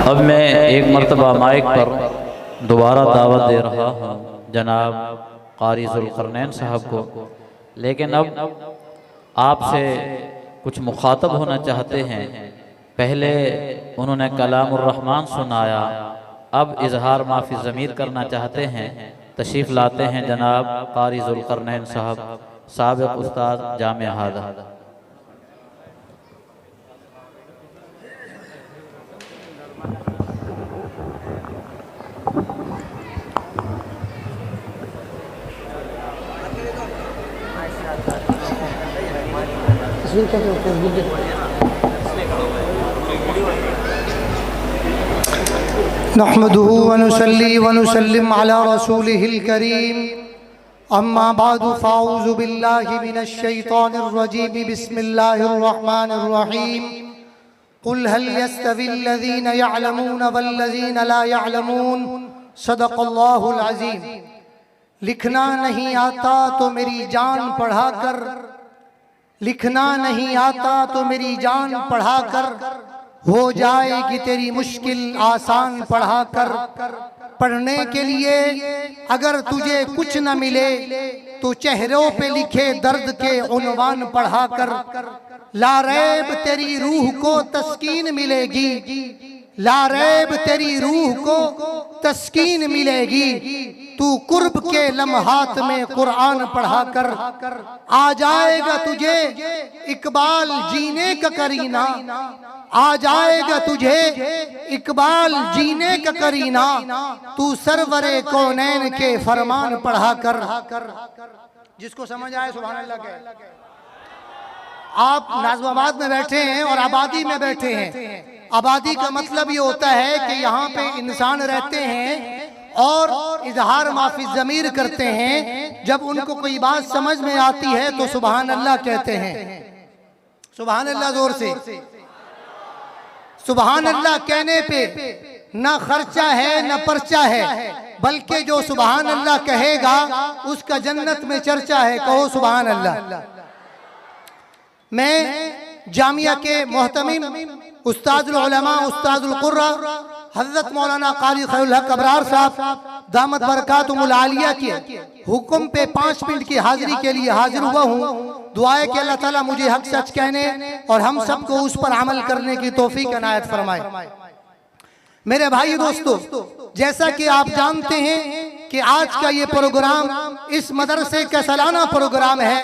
अब मैं एक मरतबा माइक पर दोबारा दावत दे रहा हूँ जनाब क़ारी ज़ुल्क़रनैन साहब को, लेकिन अब आपसे कुछ मुखातब होना चाहते हैं। पहले उन्होंने कलामुर रहमान सुनाया, अब इजहार माफ़ी ज़मीर करना चाहते हैं। तशरीफ़ लाते हैं जनाब क़ारी ज़ुल्क़रनैन साहब, साबिक़ उस्ताद जामिया हादा। नहमदुहु व नुसल्ली व नुसल्लिम अला रसूलिहिल करीम, अम्मा बादु फ़ाऊज़ु बिल्लाहि मिनश शैतानिर रजीम, बिस्मिल्लाहिर रहमानिर रहीम। कुल हल यस्तविल लज़ीना यअलमून वल लज़ीना ला यअलमून, सदक़ल्लाहुल अज़ीम। लिखना नहीं आता तो मेरी जान पढ़ा कर, लिखना नहीं आता तो मेरी जान पढ़ा कर, हो जाएगी तेरी मुश्किल आसान पढ़ा कर। पढ़ने के लिए अगर तुझे कुछ न मिले तो चेहरों पे लिखे दर्द के उन्वान पढ़ा कर। लारैब तेरी रूह को तस्कीन मिलेगी, लारैब तेरी रूह को तस्कीन मिलेगी, तू कुर्ब के लम्हात में कुरान पढ़ा कर। आ जाएगा तुझे इकबाल जीने का करीना, आ जाएगा तुझे इकबाल जीने का करीना, तू सरवरे कौनैन के फरमान पढ़ा कर। जिसको समझ आए सुभान अल्लाह कहे। आप नाज़िमाबाद में बैठे हैं और आबादी में बैठे हैं। आबादी का मतलब ये होता है कि यहाँ पे इंसान रहते हैं और इजहार माफी ज़मीर करते हैं। जब उनको कोई बात समझ में आती है तो सुभान अल्लाह कहते हैं। सुभान अल्लाह जोर से। सुभान अल्लाह कहने पे न खर्चा है न पर्चा है, बल्कि जो सुभान अल्लाह कहेगा उसका जन्नत में चर्चा है। कहो सुभान अल्लाह। मैं जामिया के मोहतमिम उस्तादुल उलमा उस्तादुल कुर्रा हज़रत मौलाना क़ारी खैरुल हक अबरार साहब दामत बरकातुहुल आलिया के हुक्म पे 5 मिनट की हाजिरी के लिए हाजिर हुआ हूँ। दुआ है कि अल्लाह ताला मुझे हक सच कहने और हम सबको उस पर अमल करने की तौफीक अनायत फरमाए। मेरे भाई दोस्तों, जैसा कि आप जानते हैं कि आज का ये प्रोग्राम इस मदरसे का सालाना प्रोग्राम है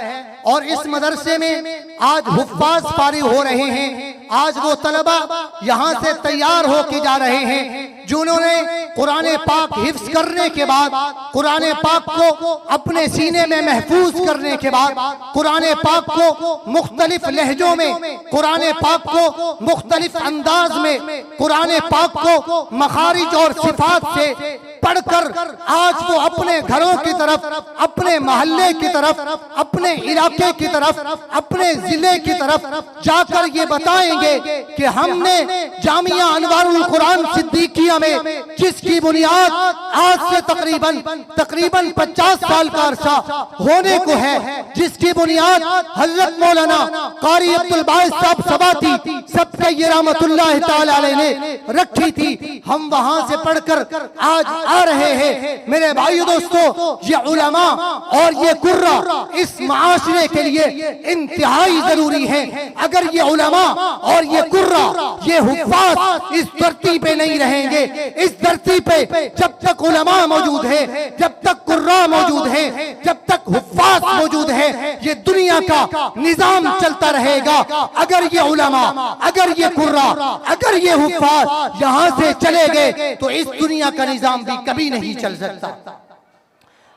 और इस मदरसे में आज हुफ्फाज फारिग हो रहे हैं। आज वो तलबा यहाँ से तैयार होके जा रहे हैं जिन्होंने कुरान पाक हिफ्ज करने के बाद, कुरान पाक को अपने सीने में महफूज करने के बाद, कुरान पाक को मुख्तलिफ लहजों में, कुरान पाक को मुख्तलिफ अंदाज में, कुरान पाक को मखारिज और सिफात से पढ़कर आज वो अपने घरों की तरफ, अपने मोहल्ले की तरफ, अपने इलाके की तरफ, अपने जिले की तरफ जाकर ये बताएंगे कि हमने जामिया अनवारुल कुरान सिद्दीकिया में जिसकी बुनियाद आज से तकरीबन 50 साल का अरसा होने को है, जिसकी बुनियाद हजरत मौलाना क़ारी अब्दुल बाइस साहब सबाती सबके रहमतुल्लाह तआला अलैह ने रखी थी, हम वहां से पढ़कर आज आ रहे हैं। मेरे भाइयों दोस्तों, ये उलमा और ये कुर्रा इस माशरे के लिए इंतहाई जरूरी है। अगर ये उलमा और ये कुर्रा, ये हुफ्फाज इस धरती पे नहीं रहेंगे, इस धरती पे जब तक उलमा मौजूद है, जब तक कुर्रा मौजूद है, जब तक हुफ्फाज मौजूद है, ये दुनिया का निजाम चलता रहेगा। अगर ये उलमा, अगर ये कुर्रा, अगर ये हुफ्फाज यहाँ से चले गए तो इस दुनिया का निजाम भी कभी नहीं चल सकता।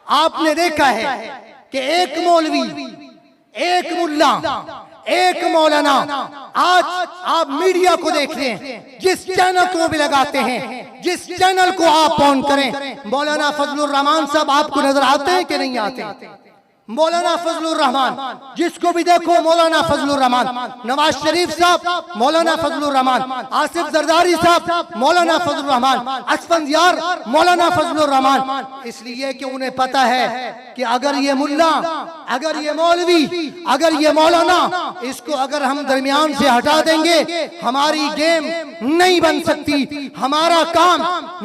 आपने देखा है कि एक मौलवी, एक मुल्ला, एक मौलाना, आज आप मीडिया को देख रहे हैं, जिस चैनल को भी लगाते हैं, जिस चैनल को आप ऑन करें, मौलाना फजलुर रहमान साहब आपको नजर आते हैं कि नहीं आते? मौलाना फजलुर रहमान, जिसको भी देखो मौलाना फजलुर रहमान, नवाज शरीफ साहब मौलाना फजलुर रहमान, आसिफ जरदारी साहब मौलाना फजलुर रहमान, असफंदियार मौलाना फजलुर रहमान। इसलिए कि उन्हें पता है कि अगर ये मुल्ला, अगर ये मौलवी, अगर ये मौलाना, इसको अगर हम दरमियान से हटा देंगे, हमारी गेम नहीं बन सकती, हमारा काम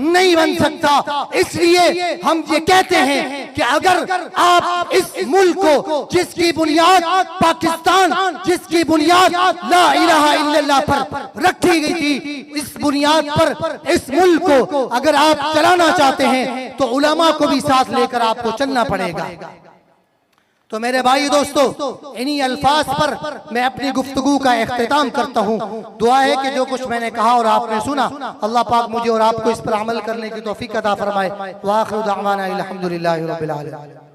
नहीं बन सकता। इसलिए हम ये कहते हैं कि अगर आप इस मुल्क को, जिसकी बुनियाद पाकिस्तान, जिसकी बुनियाद ला इलाहा इल्लल्लाह पर रखी गई थी, इस बुनियाद पर इस मुल्क को अगर आप चलाना चाहते हैं तो उलमा को भी साथ लेकर आपको चलना पड़ेगा। तो मेरे भाई दोस्तों, इन्हीं अल्फाज पर मैं अपनी गुफ्तगू का इख्तिताम करता हूँ। दुआ है कि जो कुछ मैंने कहा और आपने सुना, अल्लाह पाक मुझे और आपको इस पर अमल करने की तौफीक अता फरमाए। व आखिरु दावाना अल्हम्दुलिल्लाहि रब्बिल आलमीन।